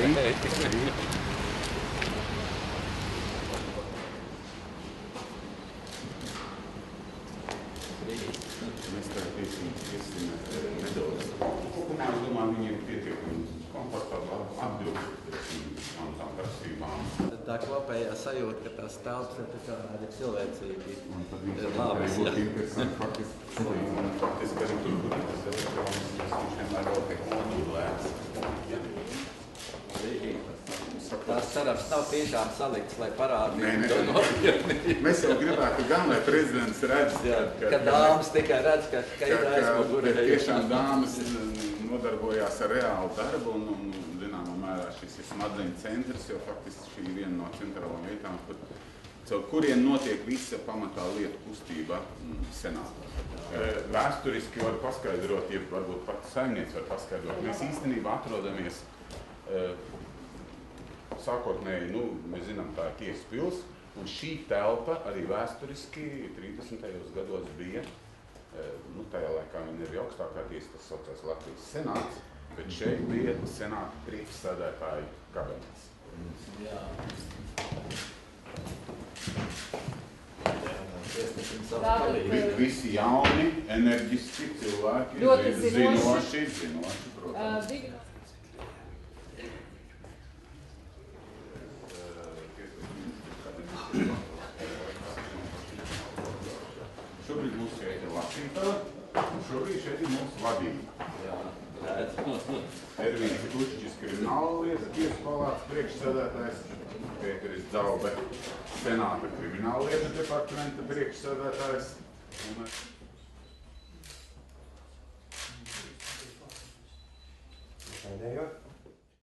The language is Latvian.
Mēs tā iesim nedaudz. Kopumā, es domāju, viņi ir pietiekami komfortabli atbilst tām prasībām. Tā kopējā sajūta, ka tās telpas ir tā kā arī cilvēcīgi. Un tad viņš labas, arī būtu interesanti faktiski arī tur, kur tas elektronisks, viņš vienmēr vēl tiek modulēts. Tās cerams nav tiešām salikts, lai parādītu to nopietnību. Mēs jau gribētu gan, lai prezidents redz, ka dāmas tikai redz, ka ir aizmugurē. Tiešām dāmas nodarbojās ar reālu darbu un zināmā mērā šis ir smadzeņu centrs, jo faktiski šī ir viena no centrālām vietām, caur kuriem notiek visa pamatā lietu kustība senātā. Vēsturiski var paskaidrot, ja varbūt pats saimnieks var paskaidrot. Mēs īstenībā atrodamies sākotnēji, mēs zinām, tā ir Tiesas pils, un šī telpa arī vēsturiski 30. gados bija, tajā laikā viņa ir augstākā tiesa, tas saucās Latvijas senāts, bet šeit bija senāta priekšsēdētāju kabinets. Jā. Visi jauni, enerģiski cilvēki, zinoši, protams. Šobrīd mums šeit ir lasītāji, un šobrīd šeit ir mūsu vadība. Ervīns Kušķis, krimināllietu tiesas palātas priekšsēdētājs, Pēteris Dzaube, senāta krimināllietu departamenta priekšsēdētājs. Pēdējo.